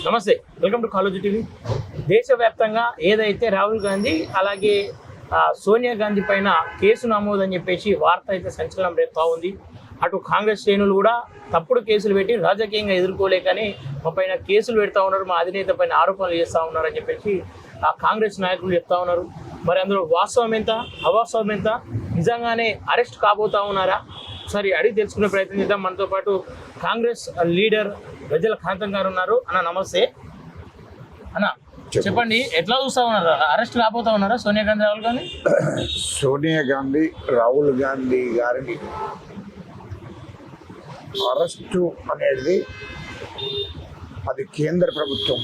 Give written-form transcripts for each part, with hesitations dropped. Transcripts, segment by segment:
నమస్తే, welcome to college TV. దేశవ్యాప్తంగా ఏదైతే రాహుల్ గాంధీ అలాగే సోనియా గాంధీ పైన కేసు నమోదని చెప్పేసి వార్త అయితే సంచలనం రేపుతా ఉంది. అటు కాంగ్రెస్ శ్రేణులు కూడా తప్పుడు కేసులు పెట్టి రాజకీయంగా ఎదుర్కోలేకని మా పైన కేసులు పెడతా ఉన్నారు, మా అధినేత పైన ఆరోపణలు చేస్తూ ఉన్నారని చెప్పేసి ఆ కాంగ్రెస్ నాయకులు చెప్తా ఉన్నారు. మరి అందులో వాస్తవం ఎంత, అవాస్తవం ఎంత, నిజంగానే అరెస్ట్ కాబోతా ఉన్నారా? ఒకసారి అడిగి తెలుసుకునే ప్రయత్నం చేద్దాం. మనతో పాటు కాంగ్రెస్ లీడర్ గజ్జల కాంతం గారు ఉన్నారు. అన్న నమస్తే. అన్న చెప్పండి, ఎట్లా చూస్తా ఉన్నారు? అరెస్ట్ కాబోతా ఉన్నారా సోనియా గాంధీ, రాహుల్ గాంధీ? సోనియా గాంధీ, రాహుల్ గాంధీ గారిని అరెస్టు అనేది అది కేంద్ర ప్రభుత్వం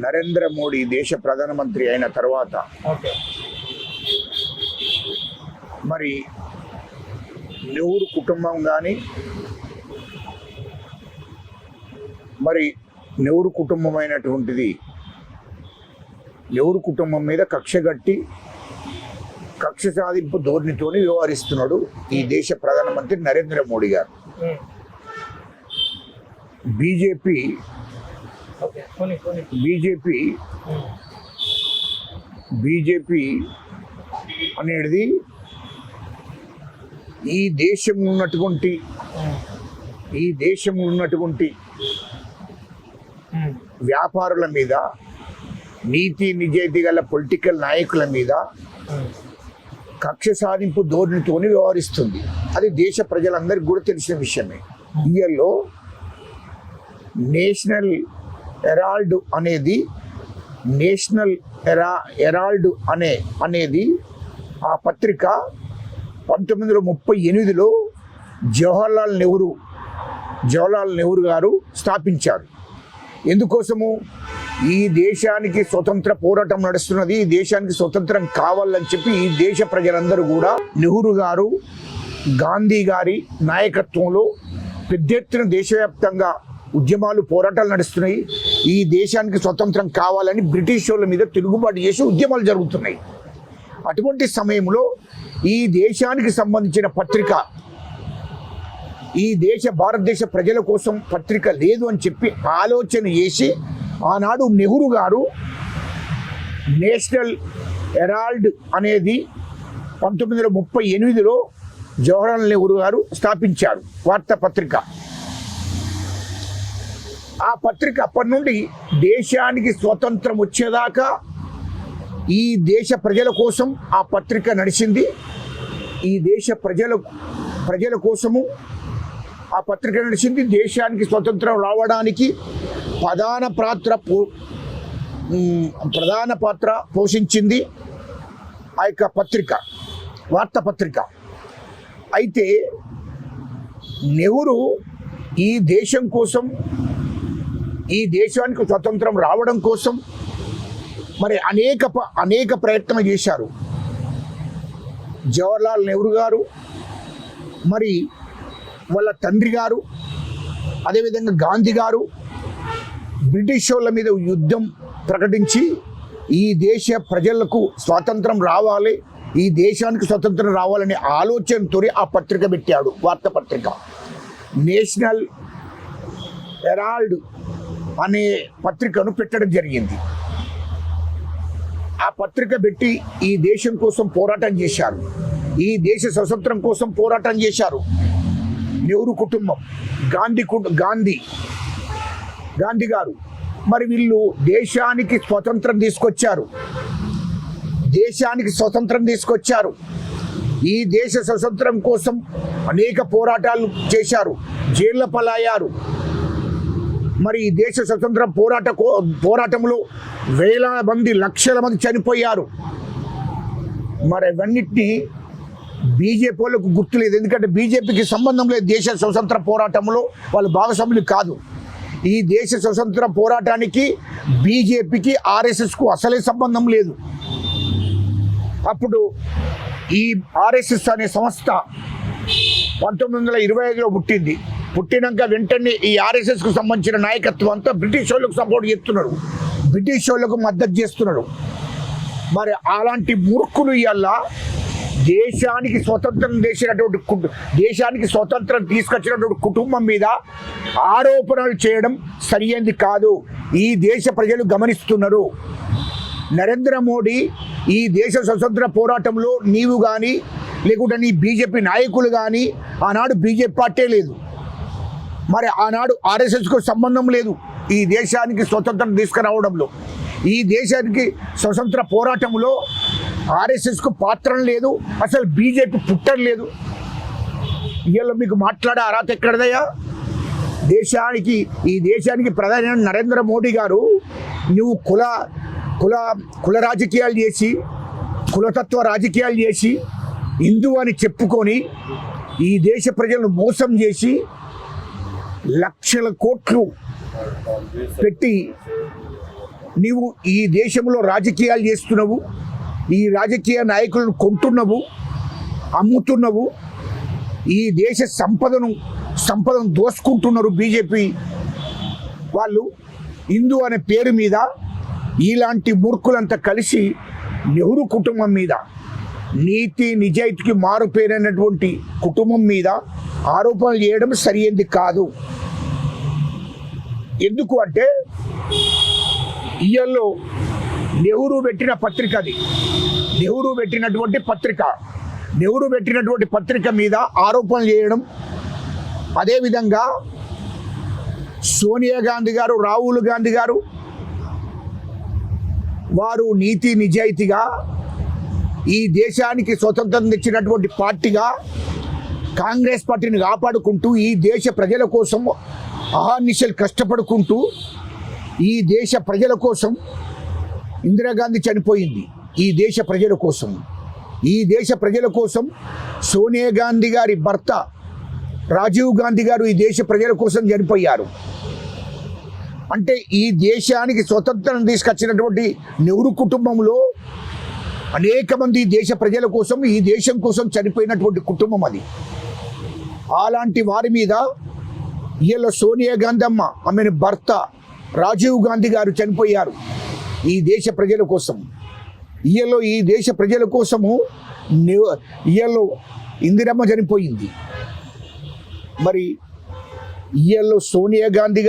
నరేంద్ర మోడీ దేశ ప్రధానమంత్రి అయిన తర్వాత మరి నెహ్రూ కుటుంబం కానీ మరి నెహ్రూ కుటుంబం అయినటువంటిది నెహ్రూ కుటుంబం మీద కక్ష సాధింపు ధోరణితోని వ్యవహరిస్తున్నాడు ఈ దేశ ప్రధానమంత్రి నరేంద్ర మోడీ గారు. బీజేపీ అనేది ఈ దేశంలో ఉన్నటువంటి వ్యాపారుల మీద, నీతి నిజాయితీ గల పొలిటికల్ నాయకుల మీద కక్ష సాధింపు ధోరణితోని వ్యవహరిస్తుంది. అది దేశ ప్రజలందరికీ కూడా తెలిసిన విషయమే. ఇయర్లో నేషనల్ హెరాల్డ్ అనేది ఆ పత్రిక 1938లో జవహర్లాల్ నెహ్రూ గారు స్థాపించారు. ఎందుకోసము? ఈ దేశానికి స్వతంత్ర పోరాటం నడుస్తున్నది, ఈ దేశానికి స్వతంత్రం కావాలని చెప్పి ఈ దేశ ప్రజలందరూ కూడా నెహ్రూ గారు, గాంధీ గారి నాయకత్వంలో పెద్ద ఎత్తున దేశవ్యాప్తంగా ఉద్యమాలు, పోరాటాలు నడుస్తున్నాయి. ఈ దేశానికి స్వతంత్రం కావాలని బ్రిటిష్ వాళ్ళ మీద తిరుగుబాటు చేసి ఉద్యమాలు జరుగుతున్నాయి. అటువంటి సమయంలో ఈ దేశానికి సంబంధించిన పత్రిక, భారతదేశ ప్రజల కోసం పత్రిక లేదు అని చెప్పి ఆలోచన చేసి ఆనాడు నెహ్రూ గారు నేషనల్ హెరాల్డ్ అనేది 1938లో జవహర్లాల్ నెహ్రూ గారు స్థాపించారు వార్తాపత్రిక. ఆ పత్రిక అప్పటి నుండి దేశానికి స్వతంత్రం వచ్చేదాకా ఈ దేశ ప్రజల కోసం ఆ పత్రిక నడిచింది. ఈ దేశ ప్రజల కోసము ఆ పత్రిక నడిచింది. దేశానికి స్వతంత్రం రావడానికి ప్రధాన పాత్ర పోషించింది ఆ యొక్క పత్రిక, వార్తాపత్రిక. అయితే నెహ్రూ ఈ దేశం కోసం, ఈ దేశానికి స్వతంత్రం రావడం కోసం మరి అనేక ప్రయత్నం చేశారు. జవహర్లాల్ నెహ్రూ గారు, మరి వాళ్ళ తండ్రి గారు, అదేవిధంగా గాంధీ గారు బ్రిటిష్ వాళ్ళ మీద యుద్ధం ప్రకటించి ఈ దేశ ప్రజలకు స్వాతంత్రం రావాలి, ఈ దేశానికి స్వతంత్రం రావాలనే ఆలోచనతో ఆ పత్రిక పెట్టాడు, వార్తాపత్రిక. నేషనల్ హెరాల్డ్ అనే పత్రికను పెట్టడం జరిగింది. ఆ పత్రిక పెట్టి ఈ దేశం కోసం పోరాటం చేశారు, ఈ దేశ స్వతంత్రం కోసం పోరాటం చేశారు నెహ్రూ కుటుంబం, గాంధీ గారు. మరి వీళ్ళు దేశానికి స్వతంత్రం తీసుకొచ్చారు. ఈ దేశ స్వతంత్రం కోసం అనేక పోరాటాలు చేశారు, జైళ్ళ పాలయ్యారు. మరి ఈ దేశ స్వతంత్ర పోరాటంలో లక్షల మంది చనిపోయారు. మరి అవన్నిటినీ బీజేపీ వాళ్ళకు గుర్తులేదు, ఎందుకంటే బీజేపీకి సంబంధం లేదు దేశ స్వతంత్ర పోరాటంలో, వాళ్ళు భాగస్వాములు కాదు. ఈ దేశ స్వతంత్ర పోరాటానికి బీజేపీకి, ఆర్ఎస్ఎస్కు అసలే సంబంధం లేదు. అప్పుడు ఈ ఆర్ఎస్ఎస్ అనే సంస్థ 1925లో పుట్టినాక వెంటనే ఈ ఆర్ఎస్ఎస్కు సంబంధించిన నాయకత్వం అంతా బ్రిటిష్ వాళ్ళకు సపోర్ట్ చేస్తున్నారు, బ్రిటిష్ వాళ్ళకు మద్దతు చేస్తున్నారు. మరి అలాంటి మూర్ఖులు ఇవాళ దేశానికి స్వతంత్రం తీసుకొచ్చినటువంటి కుటుంబం మీద ఆరోపణలు చేయడం సరియైనది కాదు. ఈ దేశ ప్రజలు గమనిస్తున్నారు. నరేంద్ర మోడీ ఈ దేశ స్వతంత్ర పోరాటంలో నీవు కానీ లేకుంటే నీ బీజేపీ నాయకులు కానీ, ఆనాడు బీజేపీ పార్టీ లేదు, మరి ఆనాడు ఆర్ఎస్ఎస్కు సంబంధం లేదు ఈ దేశానికి స్వతంత్రం తీసుకురావడంలో. ఈ దేశానికి స్వతంత్ర పోరాటంలో ఆర్ఎస్ఎస్కు పాత్ర లేదు, అసలు బీజేపీ పుట్టడం లేదు. ఇవాళ మీకు మాట్లాడే అర్హత ఎక్కడదయ్యా? ఈ దేశానికి ప్రధాని నరేంద్ర మోడీ గారు నువ్వు కుల రాజకీయాలు చేసి, కులతత్వ రాజకీయాలు చేసి, హిందూ అని చెప్పుకొని ఈ దేశ ప్రజలను మోసం చేసి లక్షల కోట్లు పెట్టి నీవు ఈ దేశంలో రాజకీయాలు చేస్తున్నావు. ఈ రాజకీయ నాయకులను కొంటున్నావు, అమ్ముతున్నావు. ఈ దేశ సంపదను దోసుకుంటున్నారు బీజేపీ వాళ్ళు. హిందూ అనే పేరు మీద ఇలాంటి మూర్ఖులంతా కలిసి నెహ్రూ కుటుంబం మీద, నీతి నిజాయితీకి మారుపేరైనటువంటి కుటుంబం మీద ఆరోపణలు చేయడం సరైనది కాదు. ఎందుకు అంటే ఇయల్లో నెహ్రూ పెట్టిన పత్రిక, అది నెహ్రూ పెట్టినటువంటి పత్రిక మీద ఆరోపణలు చేయడం, అదేవిధంగా సోనియా గాంధీ గారు, రాహుల్ గాంధీ గారు వారు నీతి నిజాయితీగా ఈ దేశానికి స్వతంత్రం తెచ్చినటువంటి పార్టీగా కాంగ్రెస్ పార్టీని కాపాడుకుంటూ ఈ దేశ ప్రజల కోసం అహర్నిశలు కష్టపడుకుంటూ ఈ దేశ ప్రజల కోసం ఇందిరాగాంధీ చనిపోయింది. ఈ దేశ ప్రజల కోసం సోనియా గాంధీ గారి భర్త రాజీవ్ గాంధీ గారు ఈ దేశ ప్రజల కోసం చనిపోయారు. అంటే ఈ దేశానికి స్వతంత్రం తీసుకొచ్చినటువంటి నెహ్రూ కుటుంబంలో అనేక మంది దేశ ప్రజల కోసం, ఈ దేశం కోసం చనిపోయినటువంటి కుటుంబం అది. అలాంటి వారి మీద ఇలా సోనియా గాంధీ అమ్మ, ఆమెను భర్త రాజీవ్ గాంధీ గారు చనిపోయారు ఈ దేశ ప్రజల కోసం. ఈ దేశ ప్రజల కోసము ఇయల్లో ఇందిరమ్మ చనిపోయింది. మరి ఇయల్లో సోనియా గాంధీ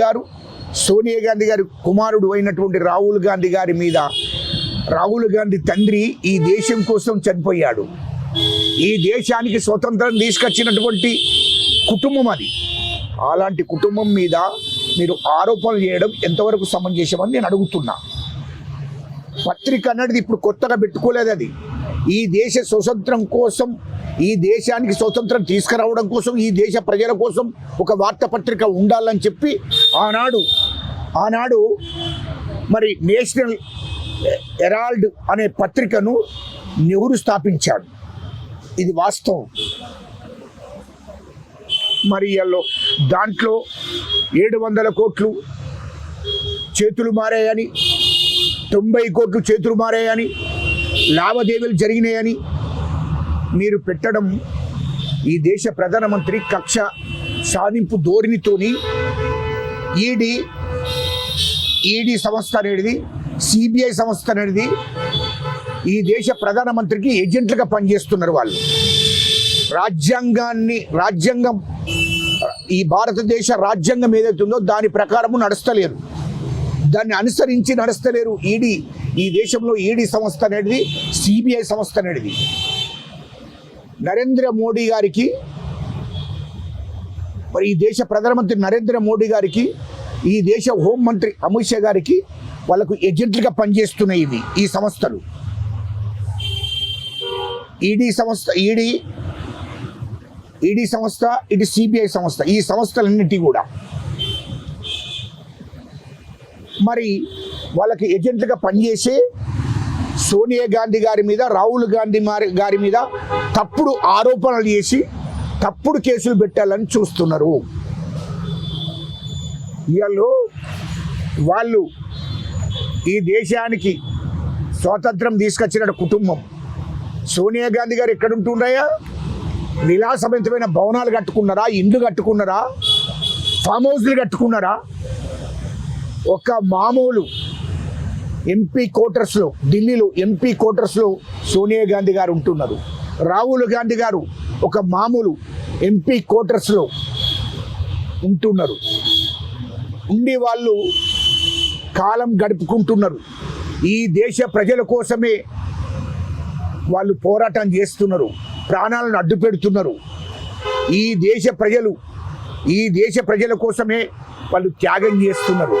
గారి కుమారుడు అయినటువంటి రాహుల్ గాంధీ గారి మీద, రాహుల్ గాంధీ తండ్రి ఈ దేశం కోసం చనిపోయాడు. ఈ దేశానికి స్వతంత్రం తీసుకొచ్చినటువంటి కుటుంబం అది. అలాంటి కుటుంబం మీద మీరు ఆరోపణలు చేయడం ఎంతవరకు సమంజసమని నేను అడుగుతున్నా. పత్రిక అనేది ఇప్పుడు కొత్తగా పెట్టుకోలేదు. అది ఈ దేశ స్వతంత్రం కోసం, ఈ దేశానికి స్వతంత్రం తీసుకురావడం కోసం, ఈ దేశ ప్రజల కోసం ఒక వార్తాపత్రిక ఉండాలని చెప్పి ఆనాడు మరి నేషనల్ హెరాల్డ్ అనే పత్రికను నెహ్రూ స్థాపించాడు. ఇది వాస్తవం. మరి దాంట్లో 700 కోట్లు చేతులు మారాయని, 90 కోట్లు చేతులు మారాయని, లావాదేవీలు జరిగినాయని మీరు పెట్టడం ఈ దేశ ప్రధానమంత్రి కక్ష సాధింపు ధోరణితోని ఈడీ సంస్థ అనేది, సిబిఐ సంస్థ అనేది ఈ దేశ ప్రధానమంత్రికి ఏజెంట్లుగా పనిచేస్తున్నారు వాళ్ళు. రాజ్యాంగం ఈ భారతదేశ రాజ్యాంగం ఏదైతే ఉందో దాని ప్రకారము నడుస్తలేరు, దాన్ని అనుసరించి నడుస్తలేరు. ఈ దేశంలో ఈడీ సంస్థ అనేది, సిబిఐ సంస్థ అనేది నరేంద్ర మోడీ గారికి, మరి ఈ దేశ ప్రధానమంత్రి నరేంద్ర మోడీ గారికి, ఈ దేశ హోంమంత్రి అమిత్ షా గారికి వాళ్ళకు ఏజెంట్లుగా పనిచేస్తున్నాయి ఈ సంస్థలు. ఈడీ సంస్థ, ఇటు సిబిఐ సంస్థ, ఈ సంస్థలన్నిటి కూడా మరి వాళ్ళకి ఏజెంట్లుగా పనిచేసే సోనియా గాంధీ గారి మీద, రాహుల్ గాంధీ గారి మీద తప్పుడు ఆరోపణలు చేసి తప్పుడు కేసులు పెట్టాలని చూస్తున్నారు. వాళ్ళు ఈ దేశానికి స్వాతంత్రం తీసుకొచ్చిన కుటుంబం. సోనియా గాంధీ గారు ఎక్కడుంటున్నాయా? విలాసవంతమైన భవనాలు కట్టుకున్నారా? ఇండ్లు కట్టుకున్నారా? ఫామ్ హౌస్లు కట్టుకున్నారా? ఒక మామూలు ఎంపీ క్వార్టర్స్లో, ఢిల్లీలో ఎంపీ క్వార్టర్స్లో సోనియా గాంధీ గారు ఉంటున్నారు. రాహుల్ గాంధీ గారు ఒక మామూలు ఎంపీ క్వార్టర్స్లో ఉంటున్నారు, ఉండి వాళ్ళు కాలం గడుపుకుంటున్నారు. ఈ దేశ ప్రజల కోసమే వాళ్ళు పోరాటం చేస్తున్నారు, ప్రాణాలను అడ్డు పెడుతున్నారు. ఈ దేశ ప్రజల కోసమే వాళ్ళు త్యాగం చేస్తున్నారు.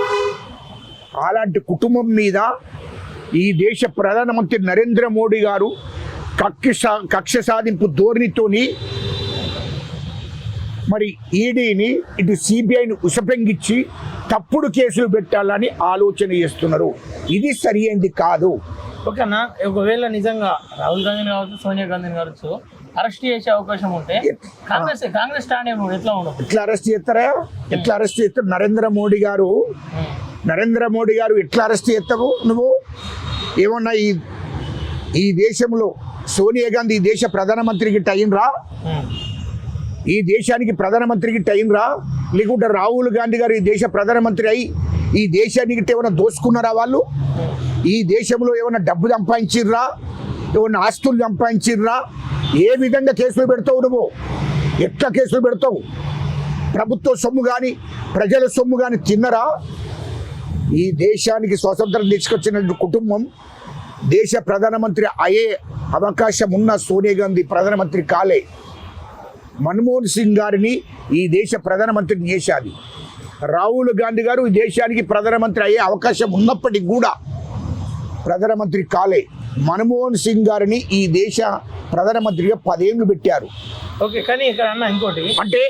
అలాంటి కుటుంబం మీద ఈ దేశ ప్రధానమంత్రి నరేంద్ర మోడీ గారు కక్ష సాధింపు ధోరణితోని మరి ఈడీని ఇటు సిబిఐని ఉసపెంగిచ్చి తప్పుడు కేసులు పెట్టాలని ఆలోచన చేస్తున్నారు. ఇది సరైనది కాదు. ఓకేనా, ఒకవేళ నిజంగా రాహుల్ గాంధీని కావచ్చు, సోనియా గాంధీని కావచ్చు అరెస్ట్ చేసే అవకాశం ఉంటే కాంగ్రెస్ స్టాండ్ ఎట్లా ఉండదు? ఎట్లా అరెస్ట్ చేస్తారు? నరేంద్ర మోడీ గారు ఎట్లా అరెస్ట్ చేస్తావు? నువ్వు ఏమన్నా ఈ దేశంలో సోనియా గాంధీ ఈ దేశ ప్రధానమంత్రికి టైం రా? ఈ దేశానికి ప్రధానమంత్రికి టైం రా? లేకుంటే రాహుల్ గాంధీ గారు ఈ దేశ ప్రధానమంత్రి అయి ఈ దేశానికి ఏమైనా దోసుకున్నారా? వాళ్ళు ఈ దేశంలో ఏమైనా డబ్బు సంపాదించిర్రా? ఏమన్నా ఆస్తులు సంపాదించిర్రా? ఏ విధంగా కేసులు పెడతావు నువ్వు? ఎట్లా కేసులు పెడతావు? ప్రభుత్వ సొమ్ము కానీ ప్రజల సొమ్ము కానీ తిన్నరా? ఈ దేశానికి స్వాతంత్రం తీసుకొచ్చిన కుటుంబం దేశ ప్రధానమంత్రి అయ్యే అవకాశం ఉన్న సోనియా గాంధీ ప్రధానమంత్రి కాలే. మన్మోహన్ సింగ్ గారిని ఈ దేశ ప్రధానమంత్రిని చేశాది. రాహుల్ గాంధీ గారు ఈ దేశానికి ప్రధానమంత్రి అయ్యే అవకాశం ఉన్నప్పటికీ కూడా ప్రధానమంత్రి కాలే. మన్మోహన్ సింగ్ గారిని ఈ దేశ ప్రధానమంత్రిగా 10 ఏళ్ళు పెట్టారు. ఓకే, కానీ ఇక్కడ అన్న ఇంకోటి అంటే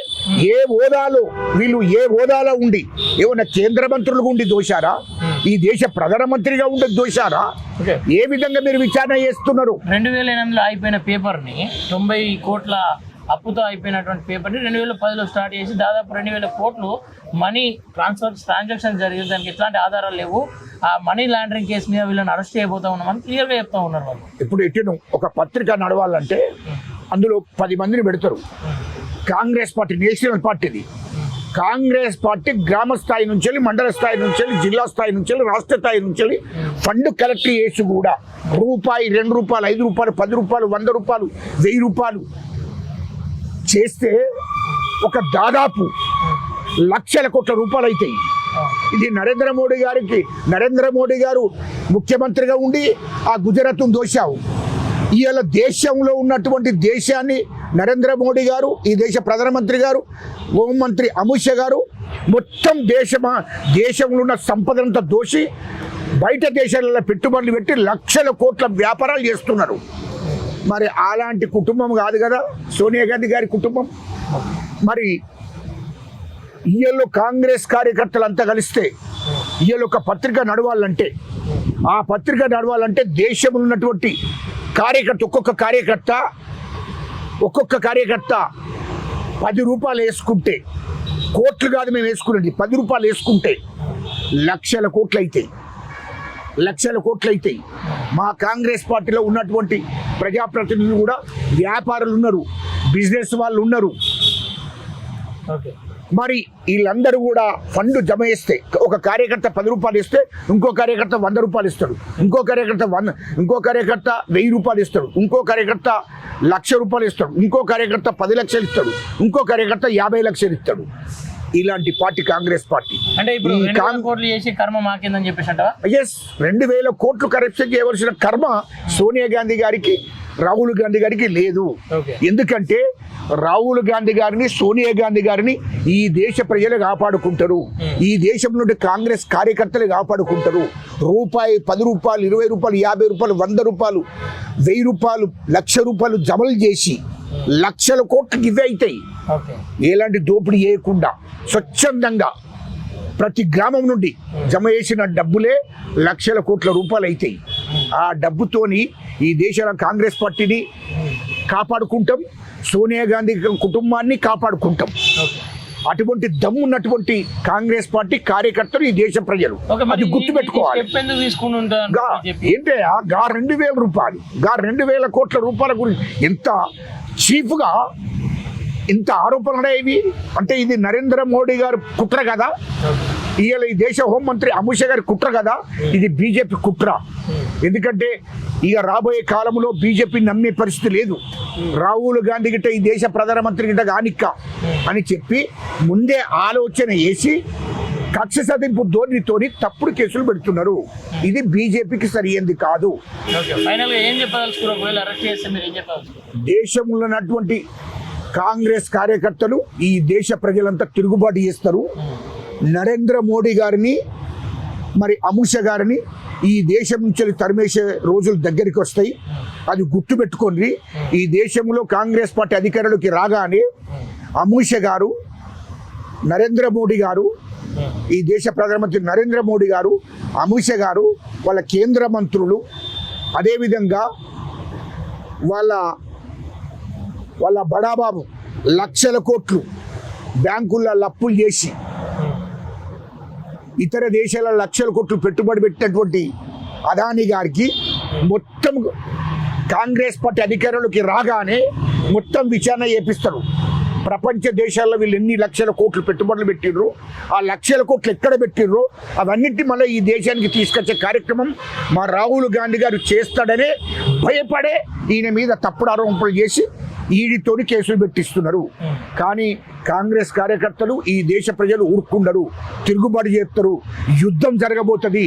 వీళ్ళు ఏ హోదాలో ఉండి ఏమన్నా కేంద్ర మంత్రులుగా ఉండి దోశారా? ఈ దేశ ప్రధానమంత్రిగా ఉండి దోశారా? ఏ విధంగా మీరు విచారణ చేస్తున్నారు? 2008లో అయిపోయిన పేపర్ని 90 కోట్ల అప్పుతో అయిపోయినటువంటి పేపర్ని 2010లో స్టార్ట్ చేసి దాదాపు 2000 కోట్లు మనీ ట్రాన్సాక్షన్ జరిగింది. దానికి ఎట్లాంటి ఆధారాలు లేవు. ఆ మనీ లాండరింగ్ కేసు మీద వీళ్ళని అరెస్ట్ చేయబోతా ఉన్నామని క్లియర్గా చెప్తా ఉన్నారు వాళ్ళు. ఇప్పుడు ఎట్టిను ఒక పత్రిక నడవాలంటే అందులో 10 మందిని పెడతారు. కాంగ్రెస్ పార్టీ నేషనల్ పార్టీది. కాంగ్రెస్ పార్టీ గ్రామ స్థాయి నుంచి వెళ్ళి, మండల స్థాయి నుంచి వెళ్ళి, జిల్లా స్థాయి నుంచి వెళ్ళి, రాష్ట్ర స్థాయి నుంచి వెళ్ళి ఫండ్ కలెక్ట్ చేసి కూడా రూపాయి, 2 రూపాయలు, 5 రూపాయలు, 10 రూపాయలు, 100 రూపాయలు, 1000 రూపాయలు చేస్తే ఒక దాదాపు లక్షల కోట్ల రూపాయలు అవుతాయి. ఇది నరేంద్ర మోడీ గారు ముఖ్యమంత్రిగా ఉండి ఆ గుజరాత్ను దోశావు. ఇవాళ దేశంలో ఉన్నటువంటి దేశాన్ని నరేంద్ర మోడీ గారు, ఈ దేశ ప్రధానమంత్రి గారు, హోంమంత్రి అమిత్ షా గారు మొత్తం దేశంలో ఉన్న సంపదనంతా దోషి బయట దేశాలలో పెట్టుబడులు పెట్టి లక్షల కోట్ల వ్యాపారాలు చేస్తున్నారు. మరి అలాంటి కుటుంబం కాదు కదా సోనియా గాంధీ గారి కుటుంబం. మరి ఇయ్యలో కాంగ్రెస్ కార్యకర్తలు అంతా కలిస్తే ఇయ్యలో ఒక పత్రిక నడవాలంటే, ఆ పత్రిక నడవాలంటే దేశంలో ఉన్నటువంటి ఒక్కొక్క కార్యకర్త 10 రూపాయలు వేసుకుంటే, కోట్లు కాదు మేము వేసుకునేది, 10 రూపాయలు వేసుకుంటే లక్షల కోట్లు అవుతాయి. మా కాంగ్రెస్ పార్టీలో ఉన్నటువంటి ప్రజాప్రతినిధులు కూడా వ్యాపారులు ఉన్నారు, బిజినెస్ వాళ్ళు ఉన్నారు. మరి వీళ్ళందరూ కూడా ఫండ్ జమ చేస్తే ఒక కార్యకర్త 10 రూపాయలు ఇస్తే ఇంకో కార్యకర్త 100 రూపాయలు ఇస్తాడు, ఇంకో కార్యకర్త 1000 రూపాయలు ఇస్తాడు, ఇంకో కార్యకర్త 1,00,000 రూపాయలు ఇస్తాడు, ఇంకో కార్యకర్త 10 లక్షలు ఇస్తాడు, ఇంకో కార్యకర్త 50 లక్షలు ఇస్తాడు. ఇలాంటి పార్టీ కాంగ్రెస్ పార్టీ. అంటే ఇప్పుడు 2000 కోట్లు చేసి కర్మ మాకిందని చెప్పేసి అంటావా? 2000 కోట్లు కరప్షన్ చేయవలసిన కర్మ సోనియా గాంధీ గారికి, రాహుల్ గాంధీ గారికి లేదు. ఎందుకంటే రాహుల్ గాంధీ గారిని, సోనియా గాంధీ గారిని ఈ దేశ ప్రజలు కాపాడుకుంటారు, ఈ దేశం నుండి కాంగ్రెస్ కార్యకర్తలు కాపాడుకుంటారు. రూపాయి, 10 రూపాయలు, 20 రూపాయలు, 50 రూపాయలు, 100 రూపాయలు, 1000 రూపాయలు, 1,00,000 రూపాయలు జమలు చేసి లక్షల కోట్లకి ఇవే అవుతాయి. ఎలాంటి దోపిడీ చేయకుండా స్వచ్ఛందంగా ప్రతి గ్రామం నుండి జమ చేసిన డబ్బులే లక్షల కోట్ల రూపాయలు అవుతాయి. ఆ డబ్బుతోని ఈ దేశంలో కాంగ్రెస్ పార్టీని కాపాడుకుంటాం, సోనియా గాంధీ కుటుంబాన్ని కాపాడుకుంటాం. అటువంటి దమ్మున్నటువంటి కాంగ్రెస్ పార్టీ కార్యకర్తలు ఈ దేశ ప్రజలు అది గుర్తుపెట్టుకోవాలి. ఏంటయ్యా 2,000 రూపాయలు, 2,000 కోట్ల రూపాయల గురించి ఎంత చీఫ్గా ఇంత ఆరోపణలు ఇవి అంటే ఇది నరేంద్ర మోడీ గారు కుట్ర కదా, ఇవాళ ఈ దేశ హోంమంత్రి అమిత్ షా గారి కుట్ర కదా, ఇది బీజేపీ కుట్ర. ఎందుకంటే ఇక రాబోయే కాలంలో బీజేపీ నమ్మే పరిస్థితి లేదు. రాహుల్ గాంధీ గిట్ట ఈ దేశ ప్రధానమంత్రి గిట్ట కానిక్క అని చెప్పి ముందే ఆలోచన వేసి కక్ష సాధింపు ధోరణితోని తప్పుడు కేసులు పెడుతున్నారు. ఇది బీజేపీకి సరైనది కాదు. దేశంలో ఉన్నటువంటి కాంగ్రెస్ కార్యకర్తలు ఈ దేశ ప్రజలంతా తిరుగుబాటు చేస్తారు. నరేంద్ర మోడీ గారిని మరి అమిత్ షా గారిని ఈ దేశం నుంచి తరిమేసే రోజులు దగ్గరికి వస్తాయి. అది గుర్తుపెట్టుకోండి. ఈ దేశంలో కాంగ్రెస్ పార్టీ అధికారంలోకి రాగానే అమిత్ షా గారు, నరేంద్ర మోడీ గారు, ఈ దేశ ప్రధానమంత్రి నరేంద్ర మోడీ గారు, అమిత్ షా గారు, వాళ్ళ కేంద్ర మంత్రులు, అదేవిధంగా వాళ్ళ బడాబాబు లక్షల కోట్లు బ్యాంకుల్లో లప్పులు చేసి ఇతర దేశాల లక్షల కోట్లు పెట్టుబడి పెట్టినటువంటి అదానీ గారికి మొత్తం కాంగ్రెస్ పార్టీ అధికారంలోకి రాగానే మొత్తం విచారణ చేపిస్తారు. ప్రపంచ దేశాల్లో వీళ్ళు ఎన్ని లక్షల కోట్లు పెట్టుబడులు పెట్టిర్రు, ఆ లక్షల కోట్లు ఎక్కడ పెట్టిర్రు, అవన్నిటి మళ్ళీ ఈ దేశానికి తీసుకొచ్చే కార్యక్రమం మా రాహుల్ గాంధీ గారు చేస్తాడనే భయపడే ఈయన మీద తప్పుడు ఆరోపణలు చేసి ఈడీతోని కేసులు పెట్టిస్తున్నారు. కానీ కాంగ్రెస్ కార్యకర్తలు, ఈ దేశ ప్రజలు ఊరుకుండరు, తిరుగుబాటు చేస్తారు. యుద్ధం జరగబోతుంది.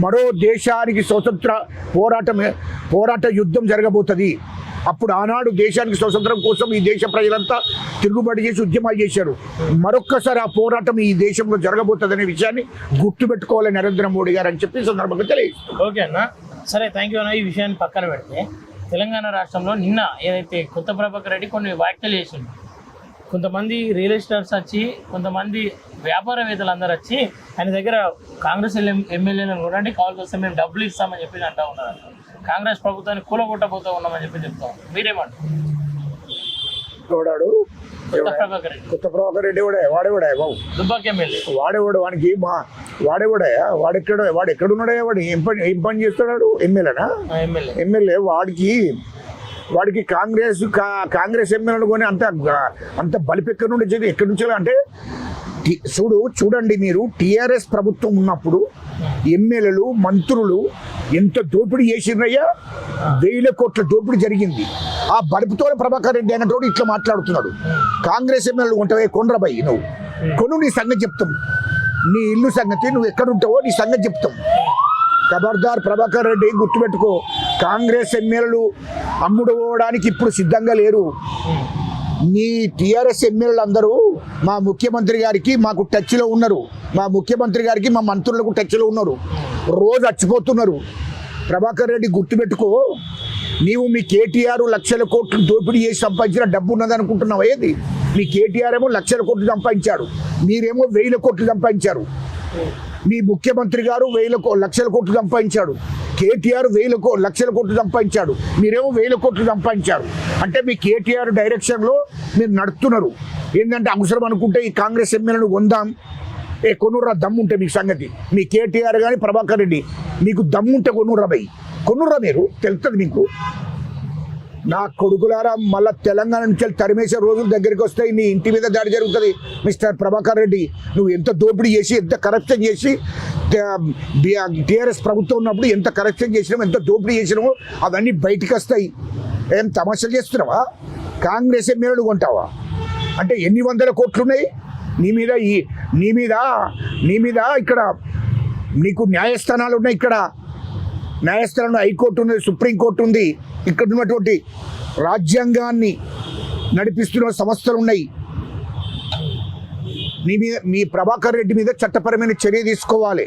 మరో దేశానికి స్వతంత్ర పోరాట యుద్ధం జరగబోతుంది. అప్పుడు ఆనాడు దేశానికి స్వతంత్రం కోసం ఈ దేశ ప్రజలంతా తిరుగుబాటు చేసి ఉద్యమాలు చేశారు. మరొక్కసారి ఆ పోరాటం ఈ దేశంలో జరగబోతుందనే విషయాన్ని గుర్తుపెట్టుకోవాలి నరేంద్ర మోడీ గారు అని చెప్పి సందర్భంగా తెలియదు. ఓకే అన్న, సరే, థ్యాంక్ యూ అన్న. ఈ విషయాన్ని పక్కన పెడితే తెలంగాణ రాష్ట్రంలో నిన్న ఏదైతే కొత్త ప్రభాకర్ రెడ్డి కొన్ని వ్యాఖ్యలు చేసిండు, కొంతమంది రియల్ ఎస్టేట్స్ వచ్చి, కొంతమంది వ్యాపారవేత్తలు అందరూ వచ్చి ఆయన దగ్గర కాంగ్రెస్ ఎమ్మెల్యేలను చూడండి, కావాల్సి వస్తే మేము డబ్బులు ఇస్తామని చెప్పి అంటూ ఉన్నారు. కాంగ్రెస్ ప్రభుత్వాన్ని కూలగొట్టబోతూ ఉన్నామని చెప్పి చెప్తాం. మీరేమంటారు? కొత్త ప్రభాకర్ రెడ్డి వాడేవాడా బాబు, దుబ్బాక ఎమ్మెల్యే వాడేవాడు. వాడు ఎక్కడున్నాడా? వాడు ఏం పని చేస్తున్నాడు? ఎమ్మెల్యే. వాడికి కాంగ్రెస్ ఎమ్మెల్యేలు కొని అంత బలిపెక్కడి నుండి ఎక్కడి నుంచి అంటే చూడండి మీరు, టీఆర్ఎస్ ప్రభుత్వం ఉన్నప్పుడు ఎమ్మెల్యేలు, మంత్రులు ఎంత దోపిడీ చేసిరయ్యా, 1000 కోట్ల దోపిడీ జరిగింది. ఆ బలుపుతో ప్రభాకర్ రెడ్డి అన్నట్టు ఇట్లా మాట్లాడుతున్నాడు. కాంగ్రెస్ ఎమ్మెల్యేలు ఉంటావే, కొండ్రబాయి నువ్వు కొను, నీ సంగతి చెప్తాం, నీ ఇల్లు సంగతి, నువ్వు ఎక్కడుంటావో నీ సంగతి చెప్తాం. ఖబర్దార్ ప్రభాకర్ రెడ్డి, గుర్తుపెట్టుకో, కాంగ్రెస్ ఎమ్మెల్యేలు అమ్ముడుపోవడానికి ఇప్పుడు సిద్ధంగా లేరు. నీ టీఆర్ఎస్ ఎమ్మెల్యేలు అందరూ మా ముఖ్యమంత్రి గారికి మాకు టచ్లో ఉన్నారు, మా ముఖ్యమంత్రి గారికి మా మంత్రులకు టచ్లో ఉన్నారు, రోజు చచ్చిపోతున్నారు. ప్రభాకర్ రెడ్డి గుర్తుపెట్టుకో, నీవు మీ కేటీఆర్ లక్షల కోట్లు దోపిడీ చేసి సంపాదించిన డబ్బు ఉన్నది అనుకుంటున్నావు. ఏది మీ కేటీఆర్ ఏమో లక్షల కోట్లు సంపాదించాడు, మీరేమో 1000 కోట్లు సంపాదించారు. మీ ముఖ్యమంత్రి గారు లక్షల కోట్లు సంపాదించాడు, కేటీఆర్ లక్షల కోట్లు సంపాదించాడు, మీరేమో 1000 కోట్లు సంపాదించారు. అంటే మీ కేటీఆర్ డైరెక్షన్లో మీరు నడుస్తున్నారు. ఏంటంటే అవసరం అనుకుంటే ఈ కాంగ్రెస్ ఎమ్మెల్యేను కొందాం, కొనుర్రా దమ్ముంటే మీకు సంగతి. మీ కేటీఆర్ కానీ ప్రభాకర్ రెడ్డి మీకు దమ్ముంటే కొనుర్రా మీరు, తెలుస్తుంది మీకు. నా కొడుకులారా, మళ్ళీ తెలంగాణ నుంచి తరిమేసే రోజులు దగ్గరికి వస్తాయి. నీ ఇంటి మీద దాడి జరుగుతుంది. మిస్టర్ ప్రభాకర్ రెడ్డి, నువ్వు ఎంత దోపిడీ చేసి, ఎంత కరప్షన్ చేసి, టీఆర్ఎస్ ప్రభుత్వం ఉన్నప్పుడు ఎంత కరప్షన్ చేసినామో, ఎంత దోపిడీ చేసినామో అవన్నీ బయటికి వస్తాయి. ఏం తమాషాలు చేస్తున్నావా? కాంగ్రెస్ ఎమ్మెల్యేలు కొంటావా? అంటే ఎన్ని వందల కోట్లు ఉన్నాయి నీ మీద ఇక్కడ నీకు న్యాయస్థానాలు ఉన్నాయి. ఇక్కడ న్యాయస్థానంలో హైకోర్టు ఉంది, సుప్రీంకోర్టు ఉంది. ఇక్కడ ఉన్నటువంటి రాజ్యాంగాన్ని నడిపిస్తున్న సంస్థలు ఉన్నాయి. మీ ప్రభాకర్ రెడ్డి మీద చట్టపరమైన చర్య తీసుకోవాలి.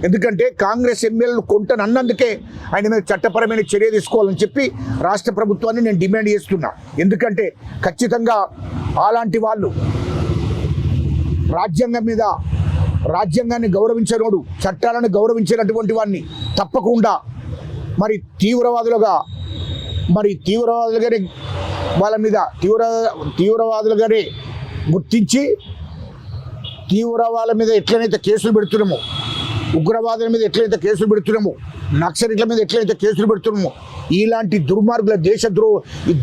ఎందుకంటే కాంగ్రెస్ ఎమ్మెల్యేలు కొంటనన్నందుకే ఆయన మీద చట్టపరమైన చర్య తీసుకోవాలని చెప్పి రాష్ట్ర ప్రభుత్వాన్ని నేను డిమాండ్ చేస్తున్నా. ఎందుకంటే ఖచ్చితంగా అలాంటి వాళ్ళు రాజ్యాంగాన్ని గౌరవించనోడు, చట్టాలను గౌరవించినటువంటి వాడిని తప్పకుండా తీవ్రవాదులుగానే వాళ్ళ మీద తీవ్రవాదులుగానే గుర్తించి తీవ్రవాదుల మీద ఎట్లనైతే కేసులు పెడుతున్నామో, ఉగ్రవాదుల మీద ఎట్లయితే కేసులు పెడుతున్నామో, నక్సలిట్ల మీద ఎట్లయితే కేసులు పెడుతున్నామో, ఇలాంటి దుర్మార్గుల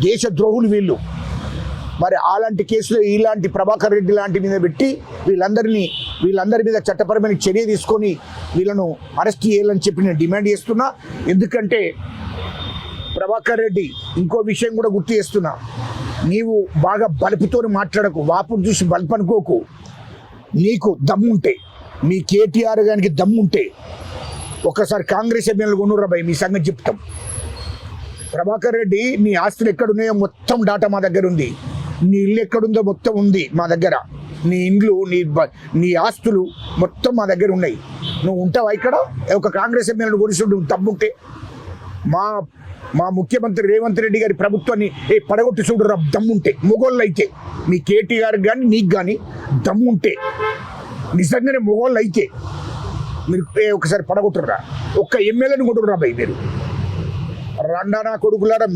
దేశద్రోహులు వీళ్ళు. మరి అలాంటి కేసులు ఇలాంటి ప్రభాకర్ రెడ్డి లాంటి మీద పెట్టి వీళ్ళందరి మీద చట్టపరమైన చర్య తీసుకొని వీళ్ళను అరెస్ట్ చేయాలని చెప్పి నేను డిమాండ్ చేస్తున్నా. ఎందుకంటే ప్రభాకర్ రెడ్డి ఇంకో విషయం కూడా గుర్తు చేస్తున్నా, నీవు బాగా బలుపుతో మాట్లాడకు, వాపును చూసి బలుపు అనుకోకు. నీకు దమ్ముంటే, మీ కేటీఆర్ గారికి దమ్ముంటే ఒక్కసారి కాంగ్రెస్ ఎమ్మెల్యేలు కొనుర్రా భయ్, మీ సంగతి చెప్తాం. ప్రభాకర్ రెడ్డి నీ ఆస్తులు ఎక్కడున్నాయో మొత్తం డాటా మా దగ్గర ఉంది, నీ ఇల్లు ఎక్కడుందో మొత్తం ఉంది మా దగ్గర, నీ ఇండ్లు నీ ఆస్తులు మొత్తం మా దగ్గర ఉన్నాయి. నువ్వు ఉంటావా ఇక్కడ? ఒక కాంగ్రెస్ ఎమ్మెల్యేలు కొనిసుండు దమ్ముంటే. మా ముఖ్యమంత్రి రేవంత్ రెడ్డి గారి ప్రభుత్వాన్ని పడగొట్టి చూడరా దమ్ముంటే. మొగోళ్ళు అయితే మీ కేటీఆర్ కానీ నీకు కానీ దమ్ముంటే, నిజంగానే మొగోళ్ళు అయితే మీరు ఒకసారి పడగొట్టురా, ఒక్క ఎమ్మెల్యేని కొట్టురా భయ్ మీరు. రండానా కొడుకులారా,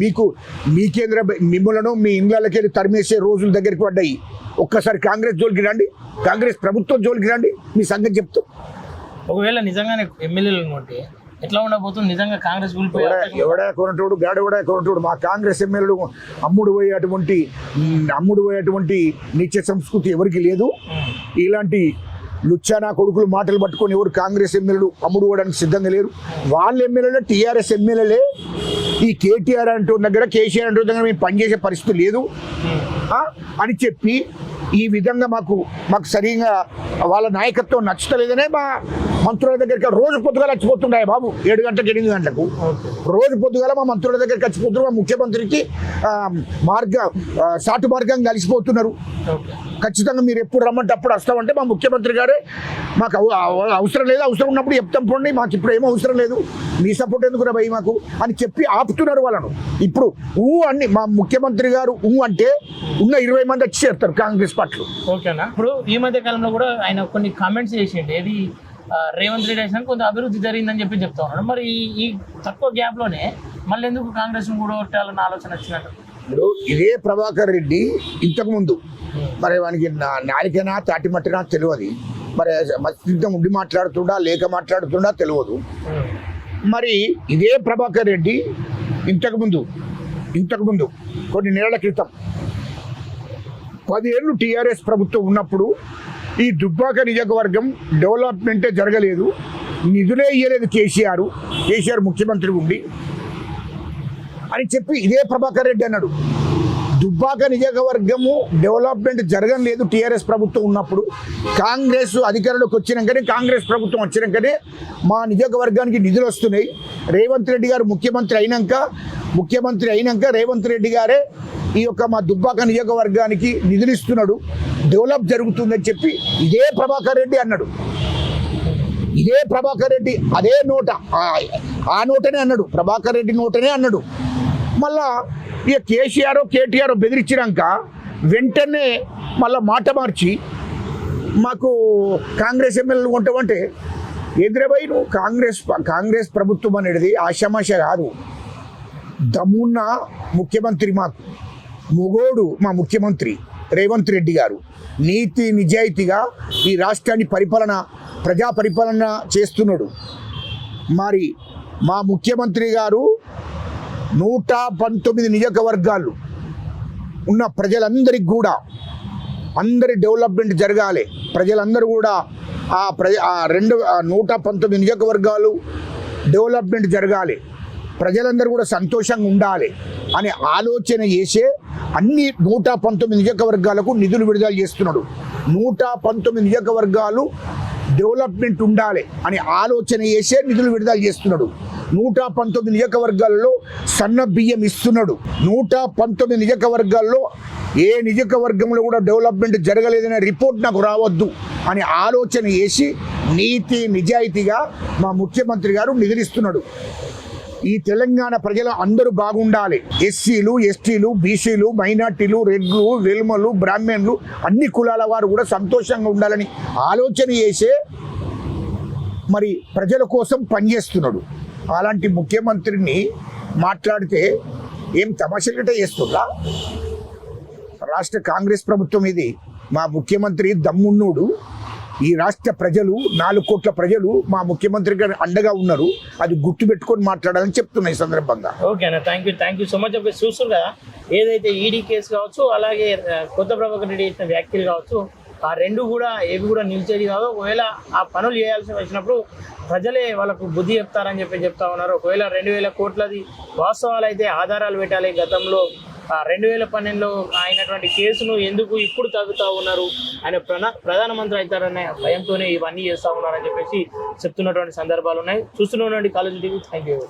మీకేంద్ర మిమ్మలను మీ ఇండ్లకి వెళ్ళి తరిమేసే రోజుల దగ్గరికి పడ్డాయి. ఒక్కసారి కాంగ్రెస్ జోలికి రండి, కాంగ్రెస్ ప్రభుత్వం జోలికి రండి, మీ సంగతి చెప్తాం. ఒకవేళ నిజంగానే ఎమ్మెల్యేలు ఉంటే ఎట్లా ఉండబోతుంది? నిజంగా కాంగ్రెస్ ఎవడా కొనటోడు గాడెవడా కొనటోడు? మా కాంగ్రెస్ ఎమ్మెల్యేలు అమ్ముడు పోయేటువంటి నిత్య సంస్కృతి ఎవరికి లేదు. ఇలాంటి లుచ్చానా కొడుకులు మాటలు పట్టుకొని ఎవరు కాంగ్రెస్ ఎమ్మెల్యేలు అమ్ముడు పోవడానికి సిద్ధంగా లేరు. వాళ్ళ ఎమ్మెల్యేలే టీఆర్ఎస్ ఎమ్మెల్యేలే ఈ కేటీఆర్ అంటూ దగ్గర కేసీఆర్ అంటూ దగ్గర మేము పనిచేసే పరిస్థితి లేదు అని చెప్పి ఈ విధంగా మాకు సరిగా వాళ్ళ నాయకత్వం నచ్చలేదనే మా మంత్రుల దగ్గరికి రోజు పొద్దుగా వచ్చిపోతుంటాయి బాబు. 7 గంటలకు 8 గంటలకు రోజు పొద్దుగాల మా మంత్రుల దగ్గరికి వచ్చిపోతున్నారు. మా ముఖ్యమంత్రికి సాటు మార్గం కలిసిపోతున్నారు. ఖచ్చితంగా మీరు ఎప్పుడు రమ్మంటే అప్పుడు వస్తామంటే మా ముఖ్యమంత్రి గారే మాకు అవసరం లేదు, అవసరం ఉన్నప్పుడు చెప్తాం పోండి, మాకు ఇప్పుడు ఏమో అవసరం లేదు, మీ సపోర్ట్ ఎందుకు భయ్ మాకు అని చెప్పి ఆపుతున్నారు వాళ్ళను. ఇప్పుడు అన్ని మా ముఖ్యమంత్రి గారు అంటే ఉన్న 20 మంది వచ్చి చేస్తారు కాంగ్రెస్ పార్టీలు. ఓకేనా? ఇప్పుడు ఈ మధ్య కాలంలో కూడా ఆయన కొన్ని కామెంట్స్ చేసిండు, ఏది రేవంత్ రెడ్డి వేసిన కొంత అభివృద్ధి జరిగిందని చెప్తా ఉన్నాడు. మరి ఈ తక్కువ గ్యాప్లోనే మళ్ళీ ఎందుకు కాంగ్రెస్ కూడా కొట్టాలన్న ఆలోచన వచ్చినట్టు? ఇప్పుడు ఇదే ప్రభాకర్ రెడ్డి ఇంతకుముందు మరి వానికి నాలికనా తాటి మట్టినా తెలియదు, మరి మధ్య ఉండి మాట్లాడుతుండా లేక మాట్లాడుతుండా తెలియదు. మరి ఇదే ప్రభాకర్ రెడ్డి ఇంతకుముందు కొన్ని నెలల క్రితం 10 ఏళ్ళు టీఆర్ఎస్ ప్రభుత్వం ఉన్నప్పుడు ఈ దుబ్బాక నియోజకవర్గం డెవలప్మెంటే జరగలేదు, నిధులే ఇయ్యలేదు కేసీఆర్ ముఖ్యమంత్రి ఉండి అని చెప్పి ఇదే ప్రభాకర్ రెడ్డి అన్నాడు. దుబ్బాక నియోజకవర్గము డెవలప్మెంట్ జరగలేదు టీఆర్ఎస్ ప్రభుత్వం ఉన్నప్పుడు. కాంగ్రెస్ అధికారంలోకి వచ్చినాకనే, కాంగ్రెస్ ప్రభుత్వం వచ్చినాకనే మా నియోజకవర్గానికి నిధులు వస్తున్నాయి. రేవంత్ రెడ్డి గారు ముఖ్యమంత్రి అయినాక రేవంత్ రెడ్డి గారే ఈ యొక్క మా దుబ్బాక నియోజకవర్గానికి నిధులు ఇస్తున్నాడు, డెవలప్ జరుగుతుందని చెప్పి ఇదే ప్రభాకర్ రెడ్డి అన్నాడు. ఇదే ప్రభాకర్ రెడ్డి అదే ఆ నోటనే అన్నాడు, ప్రభాకర్ రెడ్డి నోటనే అన్నాడు. మళ్ళా ఇక కేటీఆర్ బెదిరించినాక వెంటనే మళ్ళీ మాట మార్చి మాకు కాంగ్రెస్ ఎమ్మెల్యేలు కొంటామంటే ఎదురబై నువ్వు కాంగ్రెస్ ప్రభుత్వం అనేది ఆషామాష కాదు. దమ్మున్న ముఖ్యమంత్రి మాకు మొగోడు మా ముఖ్యమంత్రి రేవంత్ రెడ్డి గారు నీతి నిజాయితీగా ఈ రాష్ట్రాన్ని ప్రజా పరిపాలన చేస్తున్నాడు. మరి మా ముఖ్యమంత్రి గారు 119 నియోజకవర్గాలు ఉన్న ప్రజలందరికీ కూడా అందరి డెవలప్మెంట్ జరగాలి, ప్రజలందరూ కూడా ఆ 119 నియోజకవర్గాలు డెవలప్మెంట్ జరగాలి, ప్రజలందరూ కూడా సంతోషంగా ఉండాలి అనే ఆలోచన చేసే అన్ని 119 నియోజకవర్గాలకు నిధులు విడుదల చేస్తున్నాడు. 119 నియోజకవర్గాలు డెవలప్మెంట్ ఉండాలి అని ఆలోచన చేసే నిధులు విడుదల చేస్తున్నాడు. 119 నియోజకవర్గాల్లో సన్న బియ్యం ఇస్తున్నాడు. 119 నియోజకవర్గాల్లో ఏ నియోజకవర్గంలో కూడా డెవలప్మెంట్ జరగలేదనే రిపోర్ట్ నాకు రావద్దు అని ఆలోచన చేసి నీతి నిజాయితీగా మా ముఖ్యమంత్రి గారు నిధులిస్తున్నాడు. ఈ తెలంగాణ ప్రజలు అందరూ బాగుండాలి, ఎస్సీలు ఎస్టీలు బీసీలు మైనార్టీలు రెడ్లు వెల్మలు బ్రాహ్మణులు అన్ని కులాల వారు కూడా సంతోషంగా ఉండాలని ఆలోచన చేసే మరి ప్రజల కోసం పనిచేస్తున్నాడు. అలాంటి ముఖ్యమంత్రిని మాట్లాడితే ఏం తమాషలుట చేస్తుందా? రాష్ట్ర కాంగ్రెస్ ప్రభుత్వం ఇది, మా ముఖ్యమంత్రి దమ్మున్నోడు, ఈ రాష్ట్ర ప్రజలు 4 కోట్ల ప్రజలు మా ముఖ్యమంత్రి గారు అండగా ఉన్నారు, అది గుర్తుపెట్టుకొని మాట్లాడాలని చెప్తున్నా ఈ సందర్భంగా. ఓకే అన్న, థ్యాంక్ యూ సో మచ్. చెప్పి చూస్తారు కదా, ఏదైతే ఈడీ కేసు కావచ్చు, అలాగే కొత్త ప్రభాకర్ రెడ్డి చేసిన వ్యాఖ్యలు కావచ్చు, ఆ రెండు కూడా ఏవి కూడా నిలిచేది కాదు. ఒకవేళ ఆ పనులు చేయాల్సి వచ్చినప్పుడు ప్రజలే వాళ్ళకు బుద్ధి చెప్తారని చెప్తా ఉన్నారు. ఒకవేళ 2000 కోట్లది వాస్తవాలు అయితే ఆధారాలు పెట్టాలి. గతంలో 2012లో అయినటువంటి కేసును ఎందుకు ఇప్పుడు తగ్గుతూ ఉన్నారు, ఆయన ప్రధానమంత్రి అవుతారనే భయంతోనే ఇవన్నీ చేస్తూ ఉన్నారని చెప్పేసి చెప్తున్నటువంటి సందర్భాలు ఉన్నాయి. చూస్తూనే ఉండండి కాలేజీ టీవీ. Thank you.